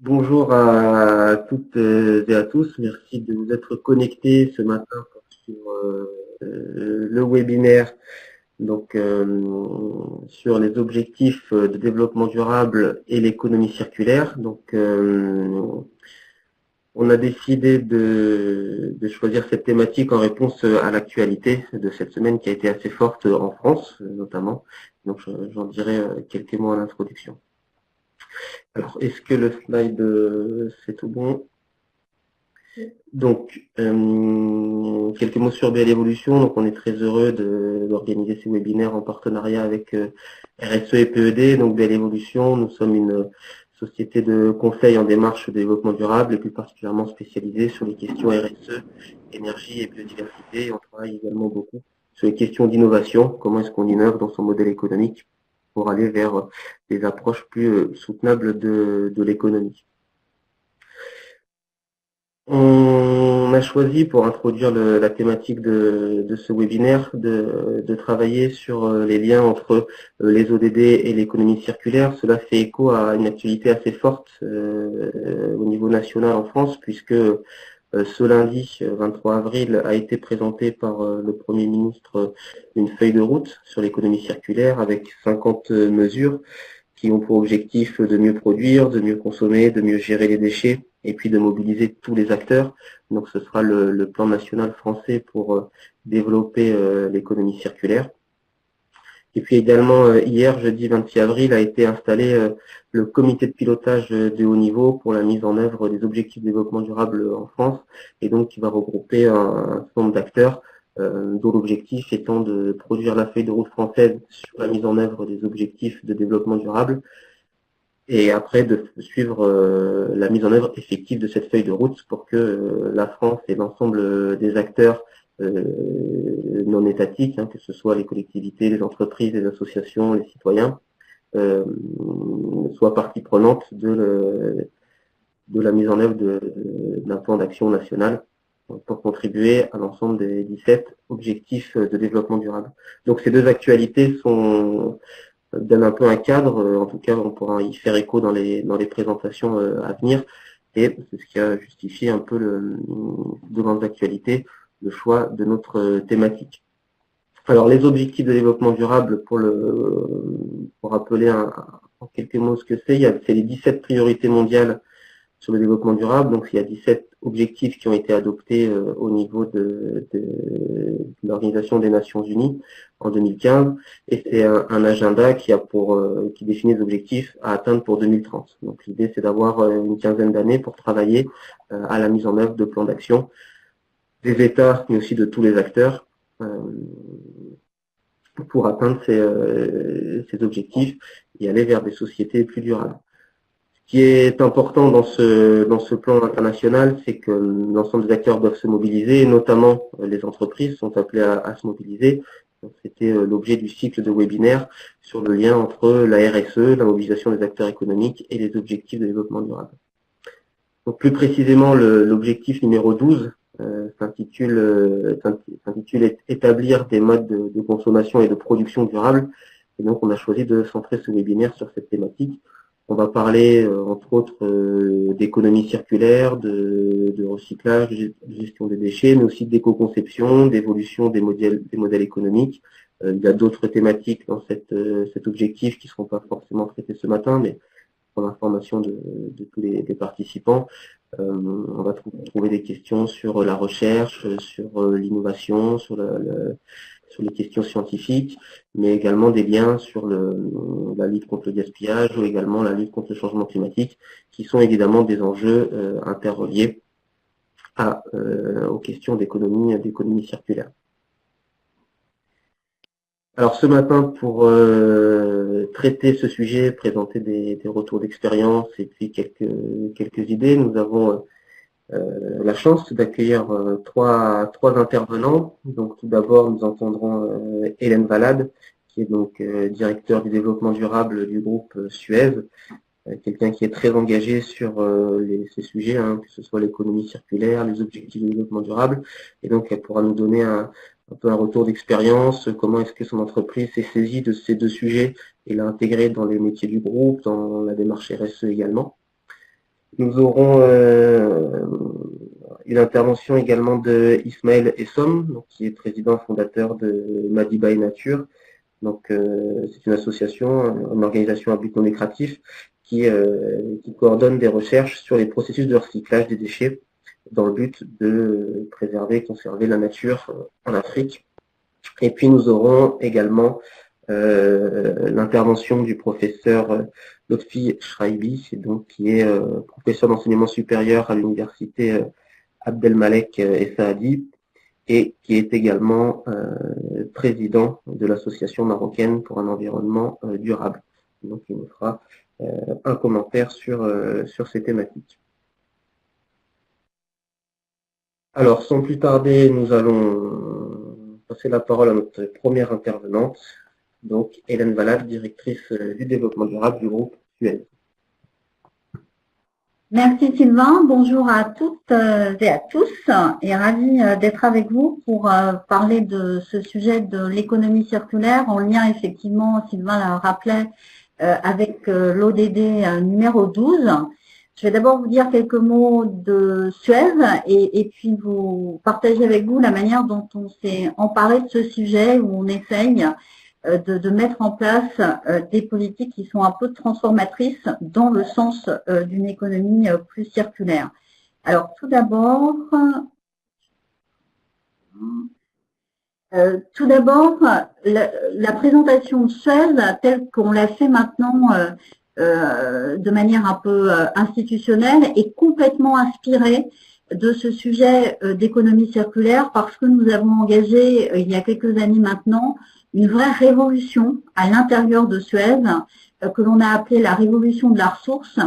Bonjour à toutes et à tous. Merci de vous être connectés ce matin pour suivre le webinaire sur les objectifs de développement durable et l'économie circulaire. On a décidé de choisir cette thématique en réponse à l'actualité de cette semaine qui a été assez forte en France notamment. Donc j'en dirai quelques mots en introduction. Alors, est-ce que le slide, c'est tout bon? Donc, quelques mots sur BL Evolution. Donc, on est très heureux d'organiser ces webinaires en partenariat avec RSE et PED. Donc, BL Evolution, nous sommes une société de conseil en démarche de développement durable et plus particulièrement spécialisée sur les questions RSE, énergie et biodiversité. On travaille également beaucoup sur les questions d'innovation. Comment est-ce qu'on innove dans son modèle économique pour aller vers des approches plus soutenables de l'économie. On a choisi pour introduire la thématique de ce webinaire de travailler sur les liens entre les ODD et l'économie circulaire. Cela fait écho à une actualité assez forte au niveau national en France puisque ce lundi 23 avril a été présenté par le Premier ministre une feuille de route sur l'économie circulaire avec 50 mesures qui ont pour objectif de mieux produire, de mieux consommer, de mieux gérer les déchets et puis de mobiliser tous les acteurs. Donc ce sera le plan national français pour développer l'économie circulaire. Et puis également hier, jeudi 26 avril, a été installé le comité de pilotage de haut niveau pour la mise en œuvre des objectifs de développement durable en France et donc qui va regrouper un certain nombre d'acteurs dont l'objectif étant de produire la feuille de route française sur la mise en œuvre des objectifs de développement durable et après de suivre la mise en œuvre effective de cette feuille de route pour que la France et l'ensemble des acteurs non étatiques, que ce soit les collectivités, les entreprises, les associations, les citoyens, soient partie prenante de la mise en œuvre d'un plan d'action national pour contribuer à l'ensemble des 17 objectifs de développement durable. Donc ces deux actualités donnent un peu un cadre, en tout cas on pourra y faire écho dans les présentations à venir, et c'est ce qui a justifié un peu de grandes actualités, le choix de notre thématique. Alors les objectifs de développement durable, pour rappeler en quelques mots ce que c'est les 17 priorités mondiales sur le développement durable. Donc il y a 17 objectifs qui ont été adoptés au niveau de l'Organisation des Nations Unies en 2015 et c'est un agenda qui définit les objectifs à atteindre pour 2030. Donc l'idée c'est d'avoir une quinzaine d'années pour travailler à la mise en œuvre de plans d'action des États mais aussi de tous les acteurs pour atteindre ces objectifs et aller vers des sociétés plus durables. Ce qui est important dans ce plan international, c'est que l'ensemble des acteurs doivent se mobiliser, et notamment les entreprises sont appelées à se mobiliser. C'était l'objet du cycle de webinaire sur le lien entre la RSE, la mobilisation des acteurs économiques et les objectifs de développement durable. Donc plus précisément, l'objectif numéro 12 s'intitule établir des modes de consommation et de production durable. Et donc on a choisi de centrer ce webinaire sur cette thématique. On va parler entre autres d'économie circulaire, de recyclage, de gestion des déchets, mais aussi d'éco-conception, d'évolution des modèles économiques. Il y a d'autres thématiques dans cet objectif qui ne seront pas forcément traitées ce matin, mais pour l'information de tous les participants. On va trouver des questions sur la recherche, sur l'innovation, sur les questions scientifiques, mais également des liens sur la lutte contre le gaspillage ou également la lutte contre le changement climatique, qui sont évidemment des enjeux interreliés aux questions d'économie circulaire. Alors ce matin, pour traiter ce sujet, présenter des retours d'expérience et puis quelques idées, nous avons la chance d'accueillir trois intervenants. Donc tout d'abord, nous entendrons Hélène Valade, qui est donc directeur du développement durable du groupe Suez, quelqu'un qui est très engagé sur ces sujets, que ce soit l'économie circulaire, les objectifs de développement durable, et donc elle pourra nous donner un peu un retour d'expérience, comment est-ce que son entreprise s'est saisie de ces deux sujets et l'a intégré dans les métiers du groupe, dans la démarche RSE également. Nous aurons une intervention également de Ismaël Essom, donc, qui est président fondateur de Madi by Nature. Donc, c'est une association, une organisation à but non lucratif qui coordonne des recherches sur les processus de recyclage des déchets dans le but de préserver et conserver la nature en Afrique. Et puis nous aurons également l'intervention du professeur Lotfi Shraibi, donc, qui est professeur d'enseignement supérieur à l'université Abdelmalek et Saadi, et qui est également président de l'association marocaine pour un environnement durable. Donc il nous fera un commentaire sur ces thématiques. Alors, sans plus tarder, nous allons passer la parole à notre première intervenante, donc Hélène Valade, directrice du développement durable du groupe Suez. Merci Sylvain, bonjour à toutes et à tous, et ravi d'être avec vous pour parler de ce sujet de l'économie circulaire en lien, effectivement, Sylvain l'a rappelé, avec l'ODD numéro 12. Je vais d'abord vous dire quelques mots de Suez et puis vous partager avec vous la manière dont on s'est emparé de ce sujet, où on essaye de mettre en place des politiques qui sont un peu transformatrices dans le sens d'une économie plus circulaire. Alors tout d'abord, la présentation de Suez, telle qu'on l'a fait maintenant de manière un peu institutionnelle, est complètement inspirée de ce sujet d'économie circulaire, parce que nous avons engagé il y a quelques années maintenant une vraie révolution à l'intérieur de Suez, que l'on a appelée la révolution de la ressource,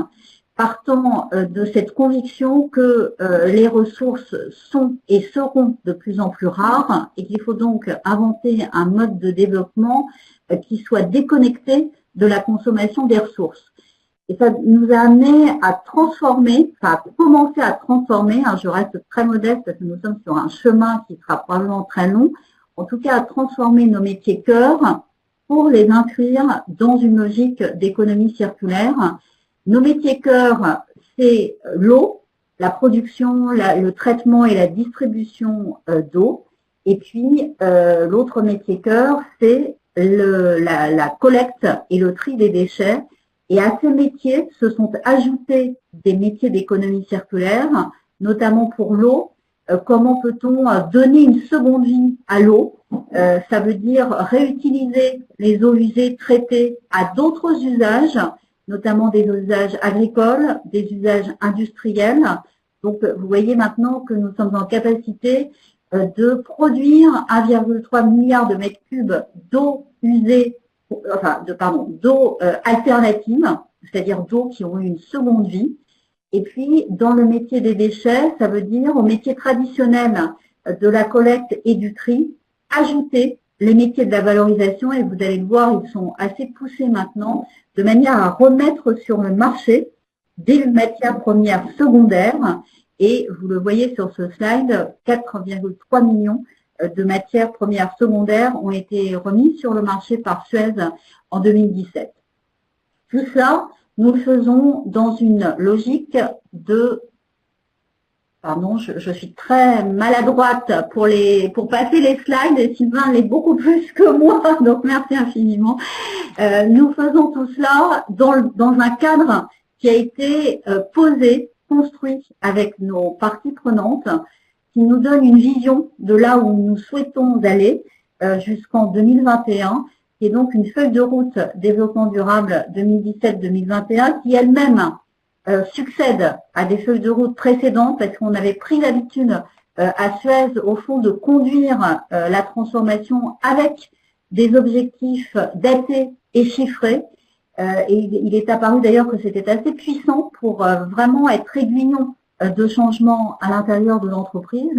partant de cette conviction que les ressources sont et seront de plus en plus rares, et qu'il faut donc inventer un mode de développement qui soit déconnecté de la consommation des ressources. Et ça nous a amené à transformer, enfin à commencer à transformer, hein, je reste très modeste parce que nous sommes sur un chemin qui sera probablement très long, en tout cas à transformer nos métiers cœurs pour les inscrire dans une logique d'économie circulaire. Nos métiers cœurs, c'est l'eau, la production, le traitement et la distribution d'eau. Et puis, l'autre métier cœur, c'est la collecte et le tri des déchets. Et à ces métiers se sont ajoutés des métiers d'économie circulaire, notamment pour l'eau. Comment peut-on donner une seconde vie à l'eau? Ça veut dire réutiliser les eaux usées traitées à d'autres usages, notamment des usages agricoles, des usages industriels. Donc, vous voyez maintenant que nous sommes en capacité de produire 1,3 milliard de mètres cubes d'eau usée, d'eau alternative, c'est-à-dire d'eau qui ont eu une seconde vie. Et puis, dans le métier des déchets, ça veut dire au métier traditionnel de la collecte et du tri, ajouter les métiers de la valorisation, et vous allez le voir, ils sont assez poussés maintenant, de manière à remettre sur le marché des matières premières secondaires. Et vous le voyez sur ce slide, 4,3 millions de matières premières secondaires ont été remises sur le marché par Suez en 2017. Tout ça, nous le faisons dans une logique de... Pardon, je suis très maladroite pour passer les slides, et Sylvain l'est beaucoup plus que moi, donc merci infiniment. Nous faisons tout cela dans un cadre qui a été posé, construit avec nos parties prenantes, qui nous donne une vision de là où nous souhaitons aller jusqu'en 2021, qui est donc une feuille de route développement durable 2017-2021, qui elle-même succède à des feuilles de route précédentes, parce qu'on avait pris l'habitude à Suez, au fond, de conduire la transformation avec des objectifs datés et chiffrés. Et il est apparu d'ailleurs que c'était assez puissant pour vraiment être aiguillon de changement à l'intérieur de l'entreprise.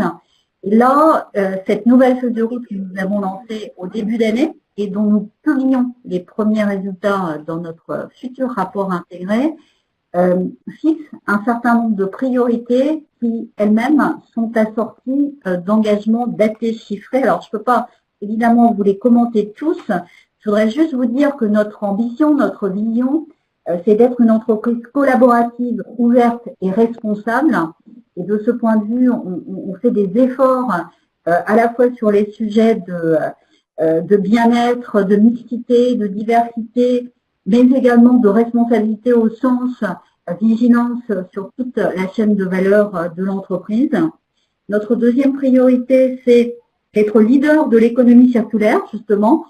Et là, cette nouvelle feuille de route que nous avons lancée au début d'année et dont nous publions les premiers résultats dans notre futur rapport intégré, fixe un certain nombre de priorités qui elles-mêmes sont assorties d'engagements datés chiffrés. Alors, je ne peux pas évidemment vous les commenter tous. Je voudrais juste vous dire que notre ambition, notre vision, c'est d'être une entreprise collaborative, ouverte et responsable. Et de ce point de vue, on fait des efforts à la fois sur les sujets de bien-être, de mixité, de diversité, mais également de responsabilité au sens vigilance sur toute la chaîne de valeur de l'entreprise. Notre deuxième priorité, c'est d'être leader de l'économie circulaire, justement,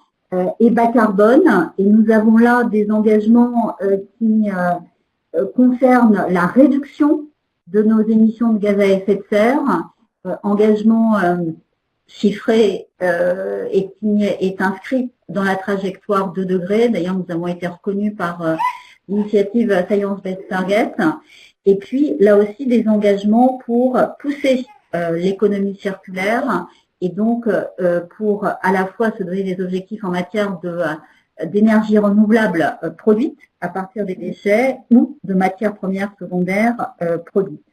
et bas carbone. Et nous avons là des engagements qui concernent la réduction de nos émissions de gaz à effet de serre, engagement chiffré et qui est inscrit dans la trajectoire 2 degrés. D'ailleurs, nous avons été reconnus par l'initiative Science Based Target. Et puis, là aussi, des engagements pour pousser l'économie circulaire et donc pour à la fois se donner des objectifs en matière d'énergie renouvelable produite à partir des déchets ou de matières premières secondaires produites.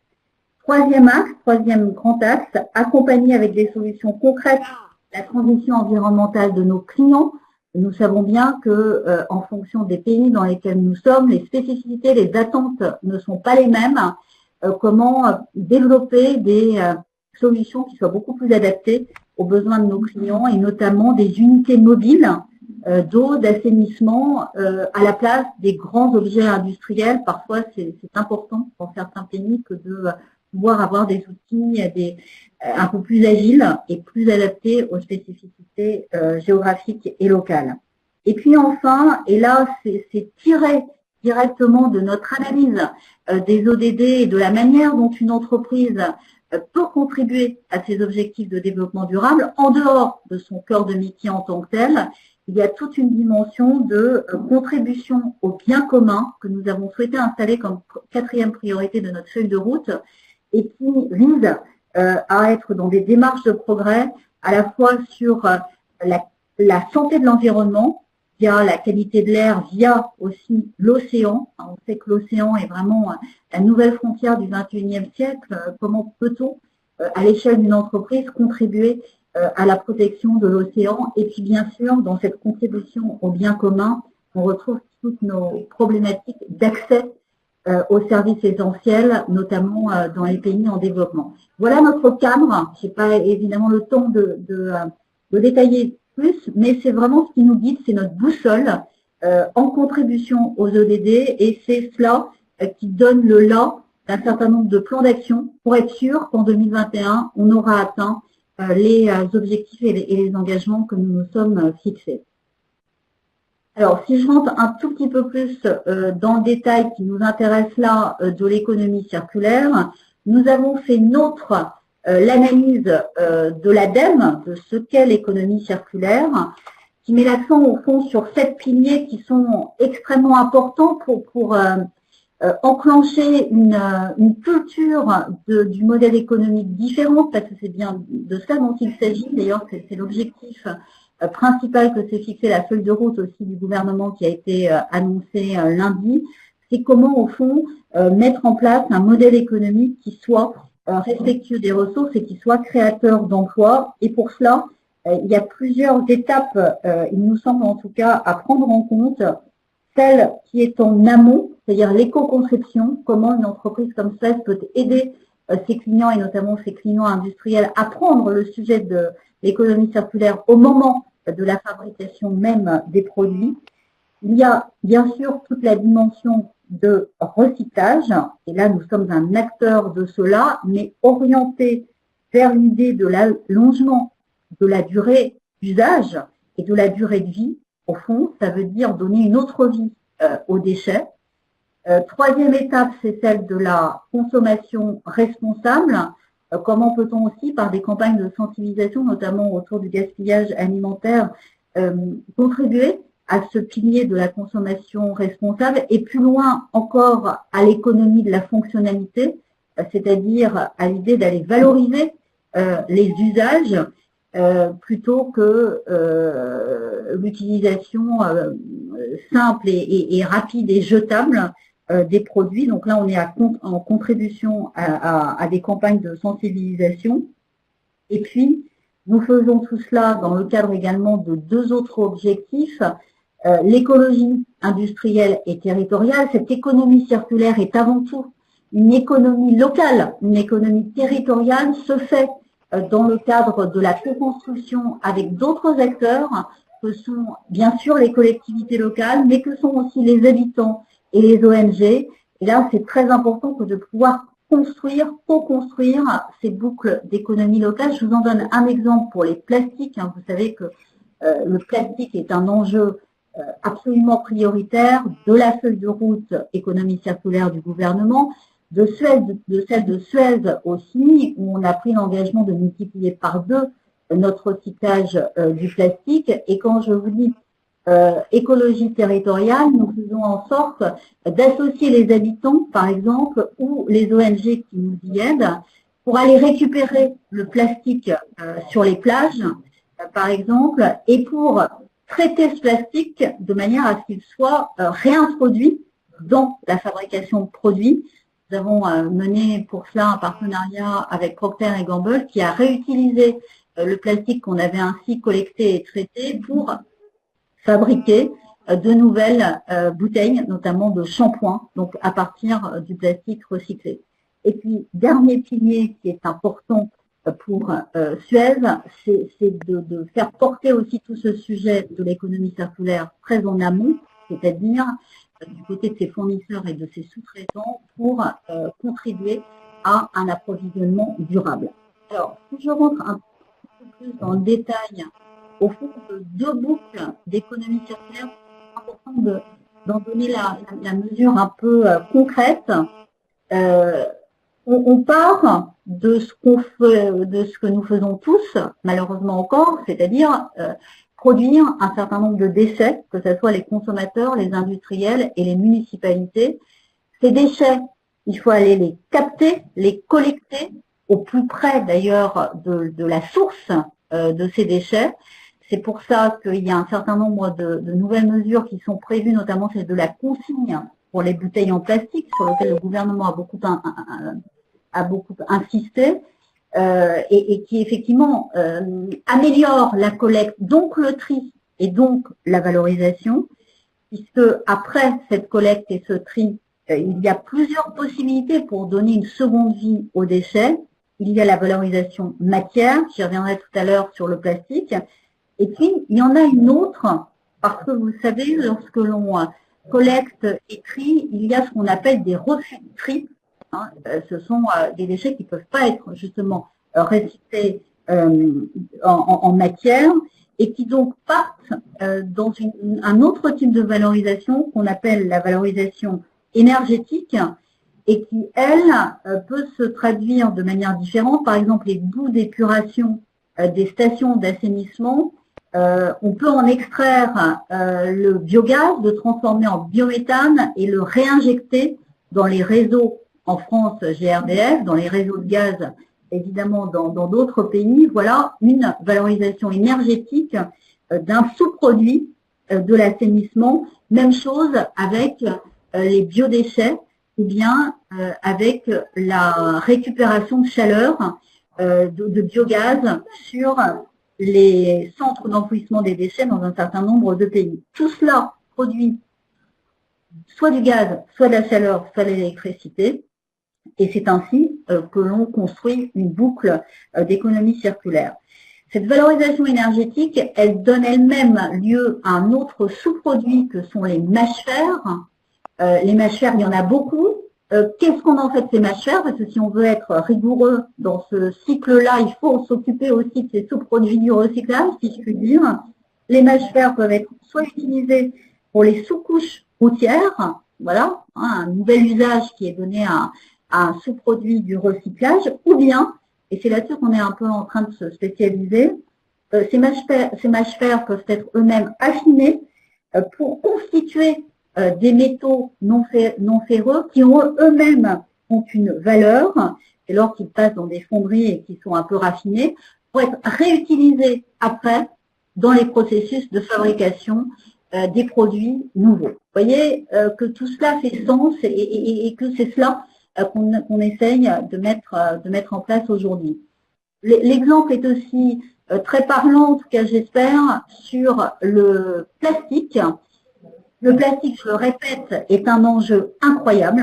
Troisième axe, troisième grand axe, accompagner avec des solutions concrètes la transition environnementale de nos clients. Nous savons bien que, en fonction des pays dans lesquels nous sommes, les spécificités, les attentes ne sont pas les mêmes. Comment développer des solutions qui soient beaucoup plus adaptées aux besoins de nos clients et notamment des unités mobiles d'eau, d'assainissement à la place des grands objets industriels. Parfois, c'est important pour certains pays que de pouvoir avoir des outils un peu plus agiles et plus adaptés aux spécificités géographiques et locales. Et puis enfin, et là c'est tiré directement de notre analyse des ODD et de la manière dont une entreprise peut contribuer à ses objectifs de développement durable, en dehors de son cœur de métier en tant que tel, il y a toute une dimension de contribution au bien commun que nous avons souhaité installer comme quatrième priorité de notre feuille de route et qui vise à être dans des démarches de progrès à la fois sur la santé de l'environnement, via la qualité de l'air, via aussi l'océan. On sait que l'océan est vraiment la nouvelle frontière du XXIe siècle. Comment peut-on, à l'échelle d'une entreprise, contribuer à la protection de l'océan? Et puis bien sûr, dans cette contribution au bien commun, on retrouve toutes nos problématiques d'accès aux services essentiels, notamment dans les pays en développement. Voilà notre cadre. Je n'ai pas évidemment le temps de détailler plus, mais c'est vraiment ce qui nous guide, c'est notre boussole en contribution aux ODD et c'est cela qui donne le là d'un certain nombre de plans d'action pour être sûr qu'en 2021, on aura atteint les objectifs et les engagements que nous nous sommes fixés. Alors, si je rentre un tout petit peu plus dans le détail qui nous intéresse là de l'économie circulaire, nous avons fait nôtre l'analyse de l'ADEME, de ce qu'est l'économie circulaire, qui met l'accent au fond sur 7 piliers qui sont extrêmement importants pour enclencher une culture du modèle économique différent, parce que c'est bien de ça dont il s'agit. D'ailleurs, c'est l'objectif principal que s'est fixé la feuille de route aussi du gouvernement qui a été annoncée lundi. C'est comment, au fond, mettre en place un modèle économique qui soit respectueux des ressources et qui soit créateur d'emplois. Et pour cela, il y a plusieurs étapes, il nous semble en tout cas, à prendre en compte. Celle qui est en amont, c'est-à-dire l'éco-conception, comment une entreprise comme ça peut aider ses clients et notamment ses clients industriels à prendre le sujet de l'économie circulaire au moment de la fabrication même des produits. Il y a bien sûr toute la dimension de recyclage, et là nous sommes un acteur de cela, mais orienté vers l'idée de l'allongement de la durée d'usage et de la durée de vie. Au fond, ça veut dire donner une autre vie aux déchets. Troisième étape, c'est celle de la consommation responsable. Comment peut-on aussi, par des campagnes de sensibilisation, notamment autour du gaspillage alimentaire, contribuer à ce pilier de la consommation responsable et plus loin encore à l'économie de la fonctionnalité, c'est-à-dire à l'idée d'aller valoriser les usages plutôt que l'utilisation simple et rapide et jetable des produits. Donc là, on est en contribution à des campagnes de sensibilisation. Et puis, nous faisons tout cela dans le cadre également de 2 autres objectifs. l'écologie industrielle et territoriale. Cette économie circulaire est avant tout une économie locale, une économie territoriale, se fait dans le cadre de la co-construction avec d'autres acteurs que sont bien sûr les collectivités locales, mais que sont aussi les habitants et les ONG. Et là, c'est très important que de pouvoir construire, co-construire ces boucles d'économie locale. Je vous en donne un exemple pour les plastiques. Vous savez que le plastique est un enjeu absolument prioritaire de la feuille de route économie circulaire du gouvernement, de celle de Suez aussi, où on a pris l'engagement de multiplier par 2 notre recyclage du plastique. Et quand je vous dis écologie territoriale, nous faisons en sorte d'associer les habitants, par exemple, ou les ONG qui nous y aident, pour aller récupérer le plastique sur les plages, par exemple, et pour traiter ce plastique de manière à ce qu'il soit réintroduit dans la fabrication de produits. Nous avons mené pour cela un partenariat avec Procter & Gamble qui a réutilisé le plastique qu'on avait ainsi collecté et traité pour fabriquer de nouvelles bouteilles, notamment de shampoing, donc à partir du plastique recyclé. Et puis, dernier pilier qui est important pour Suez, c'est de faire porter aussi tout ce sujet de l'économie circulaire très en amont, c'est-à-dire du côté de ses fournisseurs et de ses sous-traitants pour contribuer à un approvisionnement durable. Alors, si je rentre un peu plus dans le détail, au fond de 2 boucles d'économie circulaire, c'est important d'en donner la mesure un peu concrète. On part de ce que nous faisons tous, malheureusement encore, c'est-à-dire produire un certain nombre de déchets, que ce soit les consommateurs, les industriels et les municipalités. Ces déchets, il faut aller les capter, les collecter au plus près d'ailleurs de la source de ces déchets. C'est pour ça qu'il y a un certain nombre de nouvelles mesures qui sont prévues, notamment celle de la consigne pour les bouteilles en plastique, sur lequel le gouvernement a beaucoup insisté. Et qui effectivement améliore la collecte, donc le tri et donc la valorisation, puisque après cette collecte et ce tri, il y a plusieurs possibilités pour donner une seconde vie aux déchets. Il y a la valorisation matière, j'y reviendrai tout à l'heure sur le plastique, et puis il y en a une autre, parce que vous savez, lorsque l'on collecte et trie, il y a ce qu'on appelle des refus de tri. Ce sont des déchets qui ne peuvent pas être justement recyclés en matière et qui donc partent dans un autre type de valorisation qu'on appelle la valorisation énergétique et qui, elle, peut se traduire de manière différente. Par exemple, les boues d'épuration des stations d'assainissement, on peut en extraire le biogaz, le transformer en biométhane et le réinjecter dans les réseaux. En France, GRDF, dans les réseaux de gaz, évidemment dans d'autres pays, voilà une valorisation énergétique d'un sous-produit de l'assainissement. Même chose avec les biodéchets ou bien avec la récupération de chaleur de biogaz sur les centres d'enfouissement des déchets dans un certain nombre de pays. Tout cela produit soit du gaz, soit de la chaleur, soit de l'électricité. Et c'est ainsi que l'on construit une boucle d'économie circulaire. Cette valorisation énergétique, elle donne elle-même lieu à un autre sous-produit que sont les mâches-fer. Les mâches-fer, il y en a beaucoup. Qu'est-ce qu'on en fait de ces mâches-fer? Parce que si on veut être rigoureux dans ce cycle-là, il faut s'occuper aussi de ces sous-produits du recyclage, si je puis dire. Les mâches-fer peuvent être soit utilisés pour les sous-couches routières, voilà, un nouvel usage qui est donné à un sous-produit du recyclage, ou bien, et c'est là-dessus qu'on est un peu en train de se spécialiser, ces mâches-fer peuvent être eux-mêmes affinés pour constituer des métaux non ferreux qui eux-mêmes ont une valeur, et lorsqu'ils passent dans des fonderies et qui sont un peu raffinés, pour être réutilisés après dans les processus de fabrication des produits nouveaux. Vous voyez que tout cela fait sens et que c'est cela qu'on essaye de mettre en place aujourd'hui. L'exemple est aussi très parlant, en tout cas j'espère, sur le plastique. Le plastique, je le répète, est un enjeu incroyable.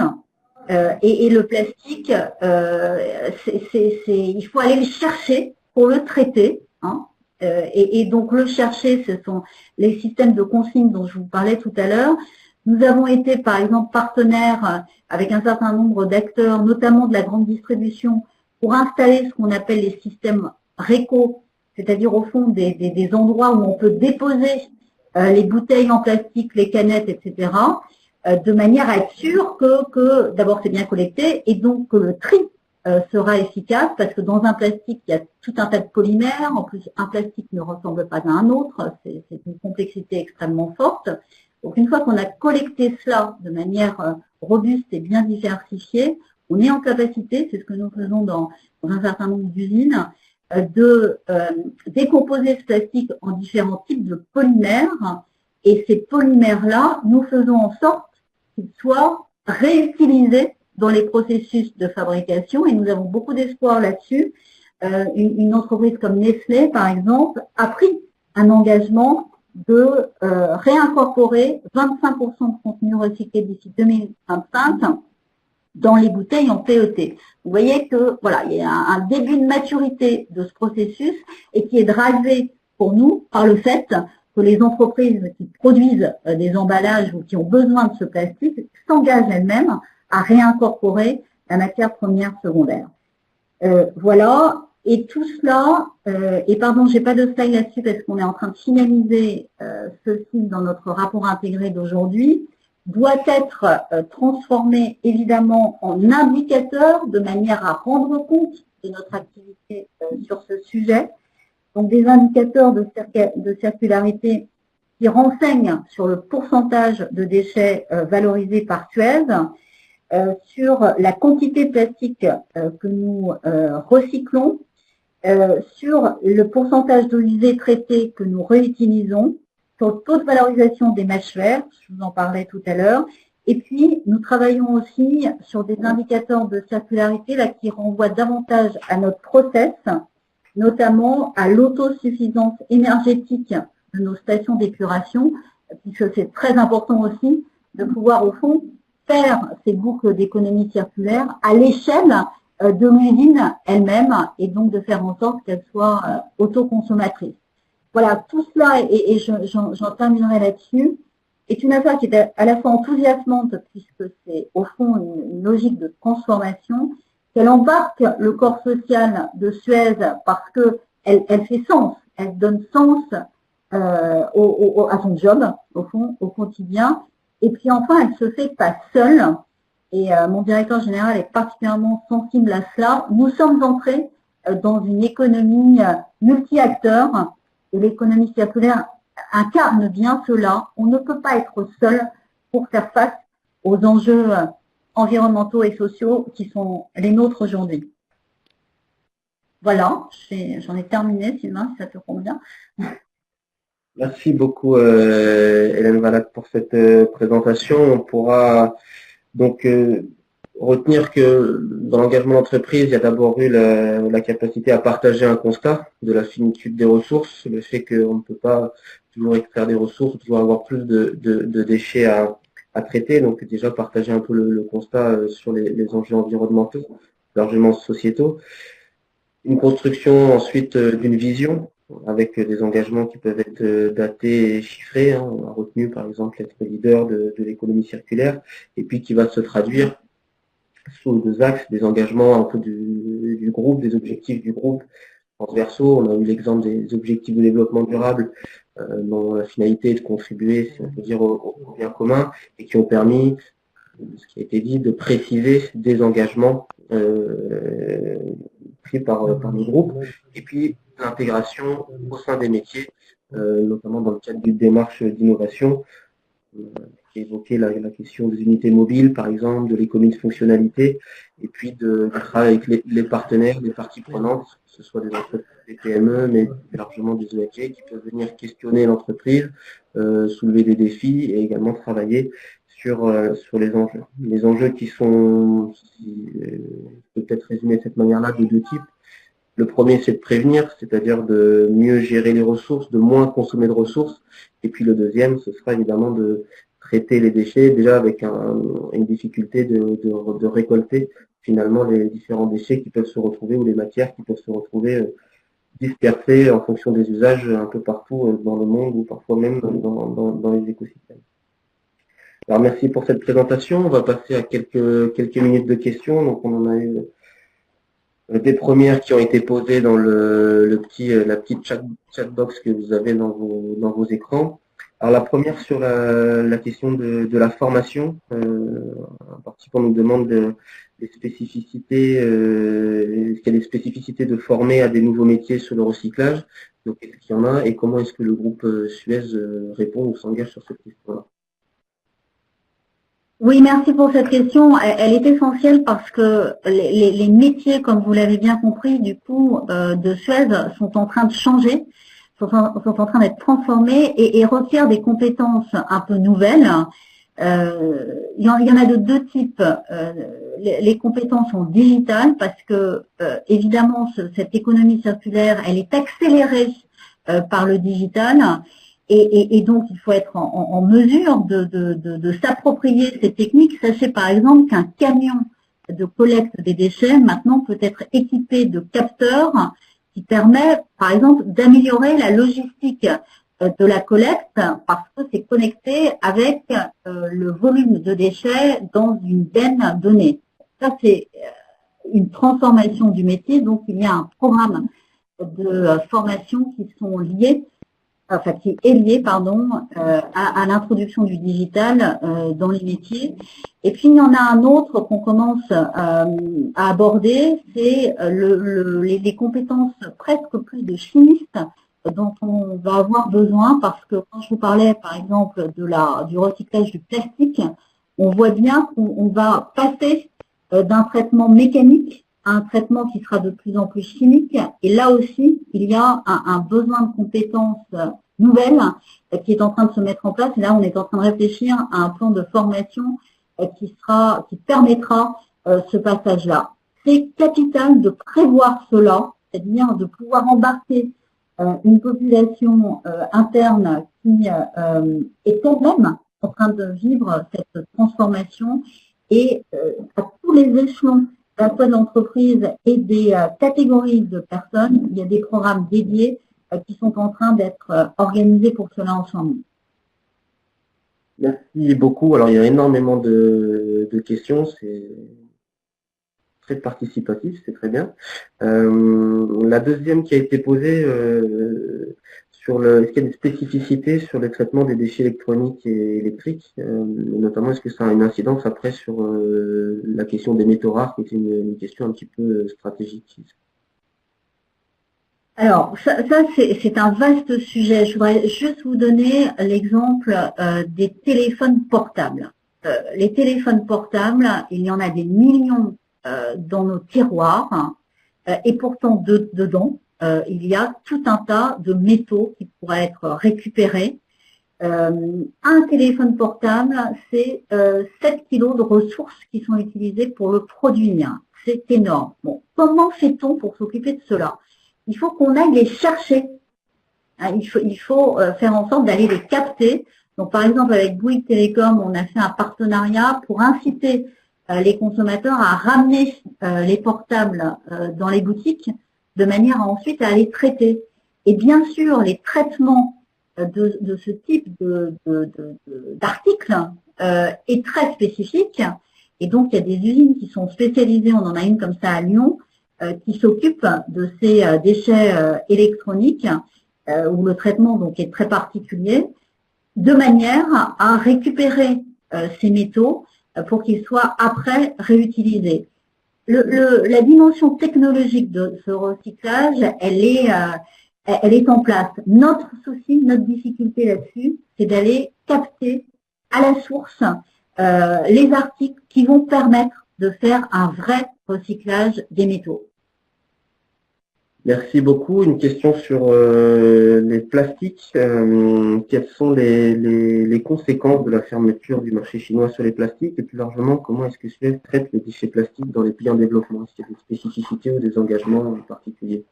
Et le plastique, il faut aller le chercher pour le traiter. Hein. Et donc le chercher, ce sont les systèmes de consigne dont je vous parlais tout à l'heure. Nous avons été, par exemple, partenaires avec un certain nombre d'acteurs, notamment de la grande distribution, pour installer ce qu'on appelle les systèmes réco, c'est-à-dire au fond des endroits où on peut déposer les bouteilles en plastique, les canettes, etc., de manière à être sûr que d'abord c'est bien collecté et donc que le tri sera efficace parce que dans un plastique, il y a tout un tas de polymères. En plus, un plastique ne ressemble pas à un autre. C'est une complexité extrêmement forte. Donc, une fois qu'on a collecté cela de manière robuste et bien diversifiée, on est en capacité, c'est ce que nous faisons dans un certain nombre d'usines, de décomposer ce plastique en différents types de polymères. Et ces polymères-là, nous faisons en sorte qu'ils soient réutilisés dans les processus de fabrication. Et nous avons beaucoup d'espoir là-dessus. Une entreprise comme Nestlé, par exemple, a pris un engagement de réincorporer 25% de contenu recyclé d'ici 2025 dans les bouteilles en PET. Vous voyez que voilà, il y a un début de maturité de ce processus et qui est drivé pour nous par le fait que les entreprises qui produisent des emballages ou qui ont besoin de ce plastique s'engagent elles-mêmes à réincorporer la matière première secondaire. Voilà. Et tout cela, et pardon, j'ai pas de slide là-dessus parce qu'on est en train de finaliser ceci dans notre rapport intégré d'aujourd'hui, doit être transformé évidemment en indicateur de manière à rendre compte de notre activité sur ce sujet. Donc des indicateurs de circularité qui renseignent sur le pourcentage de déchets valorisés par Suez, sur la quantité de plastique que nous recyclons, sur le pourcentage d'eau usée traitée que nous réutilisons, sur le taux de valorisation des mèches vertes, je vous en parlais tout à l'heure, et puis nous travaillons aussi sur des indicateurs de circularité là, qui renvoient davantage à notre process, notamment à l'autosuffisance énergétique de nos stations d'épuration, puisque c'est très important aussi de pouvoir au fond faire ces boucles d'économie circulaire à l'échelle de l'usine elle-même et donc de faire en sorte qu'elle soit autoconsommatrice. Voilà, tout cela, et j'en terminerai là-dessus, est une affaire qui est à la fois enthousiasmante puisque c'est au fond une logique de transformation, qu'elle embarque le corps social de Suez parce qu'elle fait sens, elle donne sens à son job, au fond, au quotidien, et puis enfin, elle ne se fait pas seule. Et mon directeur général est particulièrement sensible à cela. Nous sommes entrés dans une économie multi-acteurs et l'économie circulaire incarne bien cela. On ne peut pas être seul pour faire face aux enjeux environnementaux et sociaux qui sont les nôtres aujourd'hui. Voilà, j'en ai terminé, Sylvain, si ça te convient. Merci beaucoup, Hélène Valade, pour cette présentation. On pourra donc retenir que dans l'engagement d'entreprise, il y a d'abord eu la capacité à partager un constat de la finitude des ressources, le fait qu'on ne peut pas toujours extraire des ressources, toujours avoir plus de déchets à traiter. Donc déjà partager un peu le constat sur les enjeux environnementaux, largement sociétaux. Une construction ensuite d'une vision avec des engagements qui peuvent être datés et chiffrés. On a retenu par exemple être leader de l'économie circulaire et puis qui va se traduire sous deux axes, des engagements un peu du groupe, des objectifs du groupe transversaux. On a eu l'exemple des objectifs de développement durable dont la finalité est de contribuer, si on peut dire, au bien commun et qui ont permis, ce qui a été dit, de préciser des engagements pris par le groupe. Et puis l'intégration au sein des métiers, notamment dans le cadre d'une démarche d'innovation, qui évoquait la question des unités mobiles, par exemple, de l'économie de fonctionnalité, et puis du travail avec les partenaires, les parties prenantes, que ce soit des entreprises, des PME, mais plus largement des ONG, qui peuvent venir questionner l'entreprise, soulever des défis et également travailler sur les enjeux. Les enjeux qui sont, peut-être résumés de cette manière-là, de deux types. Le premier, c'est de prévenir, c'est-à-dire de mieux gérer les ressources, de moins consommer de ressources. Et puis le deuxième, ce sera évidemment de traiter les déchets, déjà avec une difficulté de récolter finalement les différents déchets qui peuvent se retrouver ou les matières qui peuvent se retrouver dispersées en fonction des usages un peu partout dans le monde ou parfois même dans les écosystèmes. Alors merci pour cette présentation. On va passer à quelques minutes de questions. Donc on en a eu des premières qui ont été posées dans la petite chatbox que vous avez dans vos écrans. Alors la première sur la question de la formation. Un participant nous demande des spécificités, est-ce qu'il y a des spécificités de former à des nouveaux métiers sur le recyclage? Donc est-ce qu'il y en a et comment est-ce que le groupe Suez répond ou s'engage sur cette question-là? Oui, merci pour cette question. Elle est essentielle parce que les métiers, comme vous l'avez bien compris, du coup, de Suez sont en train de changer, sont en train d'être transformés et requièrent des compétences un peu nouvelles. Il y en a de deux types. Les compétences sont digitales parce que, évidemment, cette économie circulaire, elle est accélérée par le digital. Et donc, il faut être en mesure de s'approprier ces techniques. Sachez par exemple qu'un camion de collecte des déchets maintenant peut être équipé de capteurs qui permet, par exemple, d'améliorer la logistique de la collecte parce que c'est connecté avec le volume de déchets dans une benne donnée. Ça, c'est une transformation du métier. Donc, il y a un programme de formation qui sont liés qui est lié à l'introduction du digital dans les métiers. Et puis il y en a un autre qu'on commence à aborder, c'est les compétences presque plus de chimistes dont on va avoir besoin parce que quand je vous parlais par exemple du recyclage du plastique, on voit bien qu'on va passer d'un traitement mécanique à un traitement qui sera de plus en plus chimique. Et là aussi, il y a un besoin de compétences nouvelles qui est en train de se mettre en place. Et là, on est en train de réfléchir à un plan de formation qui permettra ce passage-là. C'est capital de prévoir cela, c'est-à-dire de pouvoir embarquer une population interne qui est elle-même en train de vivre cette transformation et à tous les échelons à la fois de l'entreprise et des catégories de personnes, il y a des programmes dédiés qui sont en train d'être organisés pour cela ensemble. Merci beaucoup. Alors il y a énormément de questions, c'est très participatif, c'est très bien. La deuxième qui a été posée est-ce qu'il y a des spécificités sur le traitement des déchets électroniques et électriques, notamment est-ce que ça a une incidence après sur la question des métaux rares, qui est une question un petit peu stratégique? Alors, ça c'est un vaste sujet. Je voudrais juste vous donner l'exemple des téléphones portables. Les téléphones portables, il y en a des millions dans nos tiroirs et pourtant dedans, il y a tout un tas de métaux qui pourraient être récupérés. Un téléphone portable, c'est 7 kilos de ressources qui sont utilisées pour le produire. C'est énorme. Bon, comment fait-on pour s'occuper de cela? Il faut qu'on aille les chercher. Il faut faire en sorte d'aller les capter. Donc, par exemple, avec Bouygues Télécom, on a fait un partenariat pour inciter les consommateurs à ramener les portables dans les boutiques de manière à ensuite à les traiter. Et bien sûr, les traitements de ce type d'article est très spécifique. Et donc, il y a des usines qui sont spécialisées. On en a une comme ça à Lyon, qui s'occupent de ces déchets électroniques où le traitement donc est très particulier, de manière à récupérer ces métaux pour qu'ils soient après réutilisés. La dimension technologique de ce recyclage, elle est en place. Notre souci, notre difficulté là-dessus, c'est d'aller capter à la source les articles qui vont permettre de faire un vrai recyclage des métaux. Merci beaucoup. Une question sur les plastiques. Quelles sont les conséquences de la fermeture du marché chinois sur les plastiques et plus largement, comment est-ce que Suez traite les déchets plastiques dans les pays en développement? Est-ce qu'il y a des spécificités ou des engagements particuliers?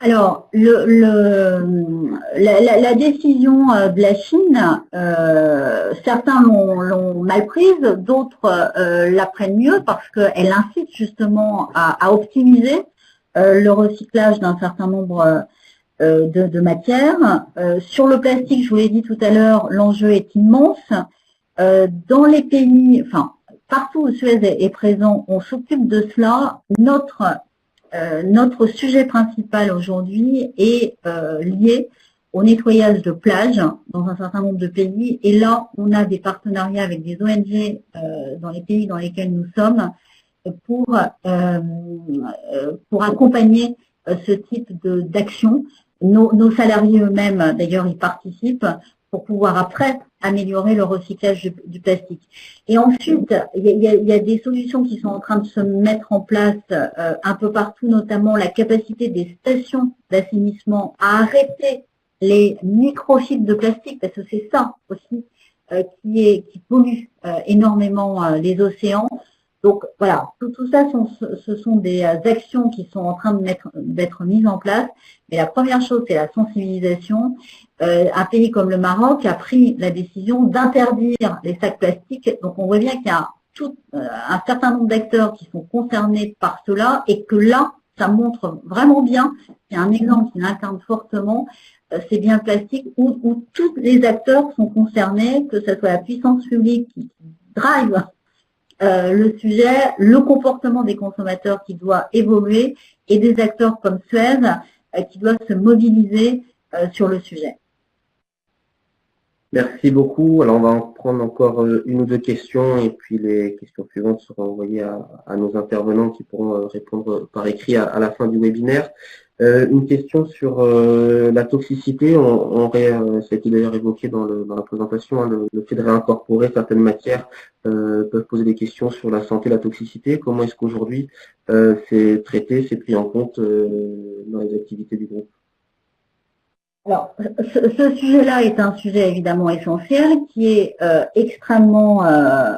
Alors, la décision de la Chine, certains l'ont mal prise, d'autres la prennent mieux parce qu'elle incite justement à optimiser le recyclage d'un certain nombre de matières. Sur le plastique, je vous l'ai dit tout à l'heure, l'enjeu est immense. Dans les pays, enfin, partout où Suez est présent, on s'occupe de cela. Notre sujet principal aujourd'hui est lié au nettoyage de plages dans un certain nombre de pays. Et là, on a des partenariats avec des ONG dans les pays dans lesquels nous sommes pour accompagner ce type d'action. Nos salariés eux-mêmes, d'ailleurs, y participent pour pouvoir après améliorer le recyclage du plastique. Et ensuite, il y a des solutions qui sont en train de se mettre en place un peu partout, notamment la capacité des stations d'assainissement à arrêter les microfibres de plastique, parce que c'est ça aussi qui pollue énormément les océans. Donc voilà, tout ça, ce sont des actions qui sont en train d'être mises en place. Mais la première chose, c'est la sensibilisation. Un pays comme le Maroc a pris la décision d'interdire les sacs plastiques. Donc on voit bien qu'il y a un certain nombre d'acteurs qui sont concernés par cela et que là, ça montre vraiment bien. Il y a un exemple qui l'incarne fortement, c'est bien le plastique, où tous les acteurs sont concernés, que ce soit la puissance publique qui drive le sujet, le comportement des consommateurs qui doit évoluer et des acteurs comme Suez qui doivent se mobiliser sur le sujet. Merci beaucoup. Alors, on va en prendre encore une ou deux questions et puis les questions suivantes seront envoyées à nos intervenants qui pourront répondre par écrit à la fin du webinaire. Une question sur la toxicité. Ça a été d'ailleurs évoqué dans la présentation, hein, le fait de réincorporer certaines matières peuvent poser des questions sur la santé, la toxicité. Comment est-ce qu'aujourd'hui c'est traité, c'est pris en compte dans les activités du groupe? Alors, ce sujet-là est un sujet évidemment essentiel qui est extrêmement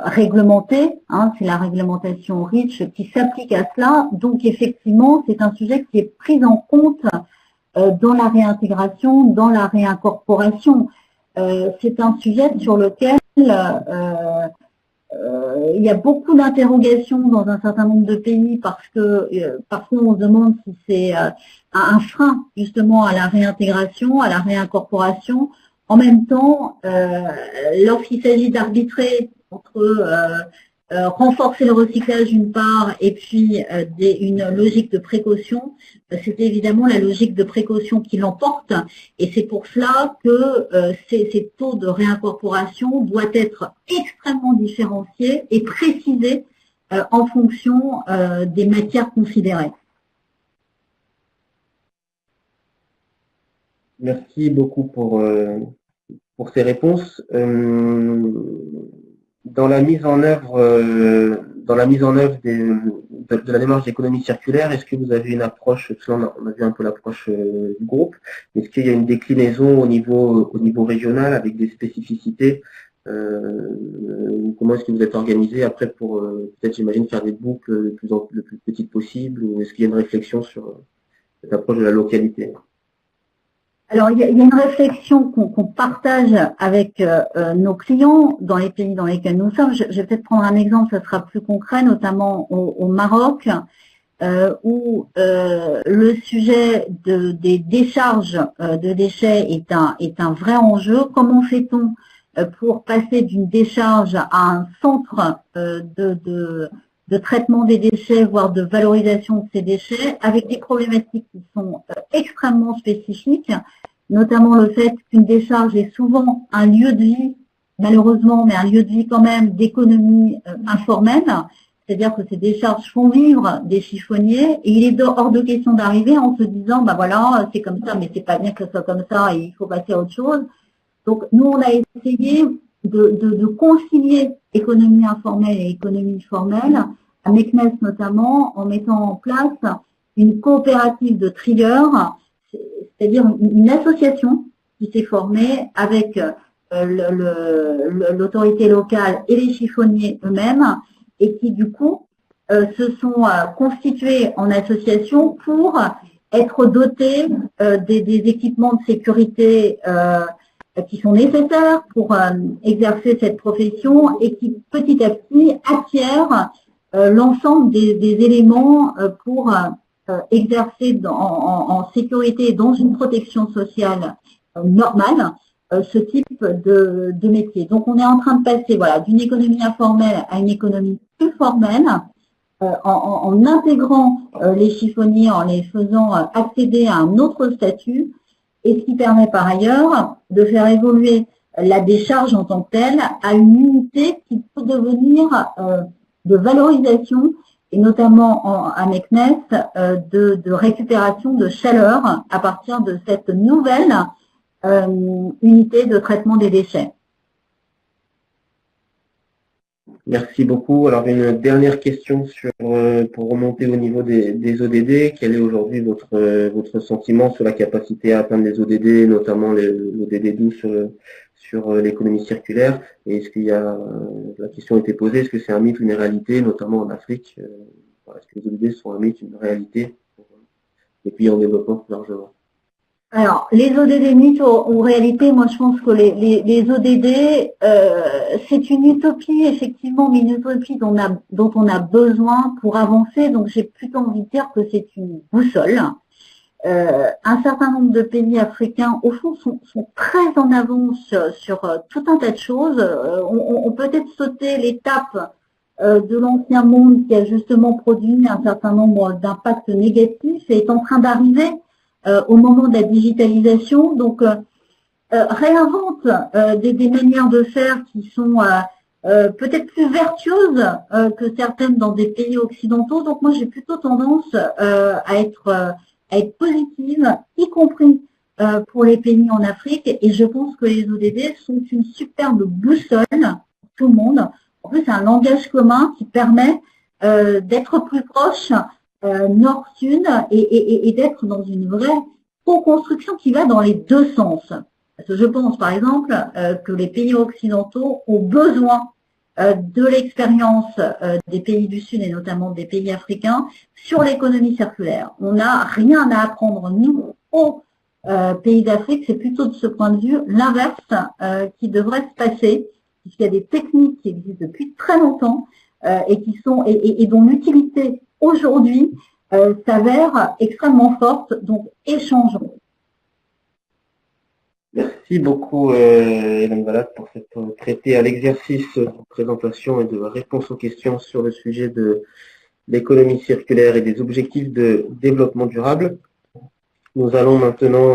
réglementé. Hein, c'est la réglementation REACH qui s'applique à cela. Donc, effectivement, c'est un sujet qui est pris en compte dans la réintégration, dans la réincorporation. C'est un sujet sur lequel il y a beaucoup d'interrogations dans un certain nombre de pays parce que parfois on se demande si c'est un frein justement à la réintégration, à la réincorporation. En même temps, lorsqu'il s'agit d'arbitrer entre renforcer le recyclage d'une part et puis une logique de précaution, c'est évidemment la logique de précaution qui l'emporte et c'est pour cela que ces taux de réincorporation doivent être extrêmement différenciés et précisés en fonction des matières considérées. Merci beaucoup pour ces réponses. Dans la mise en œuvre, de la démarche d'économie circulaire, est-ce que vous avez une approche, on a vu un peu l'approche du groupe, est-ce qu'il y a une déclinaison au niveau régional avec des spécificités comment est-ce que vous êtes organisé après pour peut-être j'imagine faire des boucles le plus petites possible, ou est-ce qu'il y a une réflexion sur cette approche de la localité? Alors, il y a une réflexion qu'on partage avec nos clients dans les pays dans lesquels nous sommes. Je vais peut-être prendre un exemple, ça sera plus concret, notamment au Maroc, où le sujet des décharges de déchets est un vrai enjeu. Comment fait-on pour passer d'une décharge à un centre de traitement des déchets, voire de valorisation de ces déchets, avec des problématiques qui sont extrêmement spécifiques, notamment le fait qu'une décharge est souvent un lieu de vie, malheureusement, mais un lieu de vie quand même d'économie informelle, c'est-à-dire que ces décharges font vivre des chiffonniers, et il est hors de question d'arriver en se disant, bah voilà, c'est comme ça, mais c'est pas bien que ce soit comme ça, et il faut passer à autre chose. Donc, nous, on a essayé de concilier économie informelle et économie formelle, à Meknes notamment, en mettant en place une coopérative de trieurs, c'est-à-dire une association qui s'est formée avec l'autorité locale et les chiffonniers eux-mêmes, et qui du coup se sont constitués en association pour être dotés des équipements de sécurité qui sont nécessaires pour exercer cette profession et qui petit à petit acquièrent l'ensemble des éléments pour exercer en sécurité et dans une protection sociale normale ce type de métier. Donc on est en train de passer d'une économie informelle à une économie plus formelle en intégrant les chiffonniers, en les faisant accéder à un autre statut, et ce qui permet par ailleurs de faire évoluer la décharge en tant que telle à une unité qui peut devenir de valorisation, et notamment à Meknès, de récupération de chaleur à partir de cette nouvelle unité de traitement des déchets. Merci beaucoup. Alors, une dernière question pour remonter au niveau des ODD. Quel est aujourd'hui votre sentiment sur la capacité à atteindre les ODD, notamment l'ODD 12 sur l'économie circulaire? Et est-ce qu'il y a, la question a été posée, est-ce que c'est un mythe ou une réalité, notamment en Afrique? Est-ce que les ODD sont un mythe, une réalité pour les pays en développement plus largement? Alors, les ODD mythes ou réalité, moi je pense que les ODD, c'est une utopie, effectivement, mais une utopie dont on a besoin pour avancer. Donc j'ai plutôt envie de dire que c'est une boussole. Un certain nombre de pays africains, au fond, sont très en avance sur tout un tas de choses. On peut peut-être sauter l'étape de l'ancien monde qui a justement produit un certain nombre d'impacts négatifs et est en train d'arriver au moment de la digitalisation, donc réinvente des manières de faire qui sont peut-être plus vertueuses que certaines dans des pays occidentaux. Donc moi j'ai plutôt tendance à être positive, y compris pour les pays en Afrique, et je pense que les ODD sont une superbe boussole pour tout le monde. En plus c'est un langage commun qui permet d'être plus proche nord-sud et d'être dans une vraie co-construction qui va dans les deux sens. Parce que je pense par exemple que les pays occidentaux ont besoin de l'expérience des pays du Sud et notamment des pays africains sur l'économie circulaire. On n'a rien à apprendre, nous, aux pays d'Afrique, c'est plutôt de ce point de vue l'inverse qui devrait se passer, puisqu'il y a des techniques qui existent depuis très longtemps et dont l'utilité aujourd'hui s'avère extrêmement forte, donc échangeons. Merci beaucoup Hélène Valade pour cette traité à l'exercice de présentation et de réponse aux questions sur le sujet de l'économie circulaire et des objectifs de développement durable. Nous allons maintenant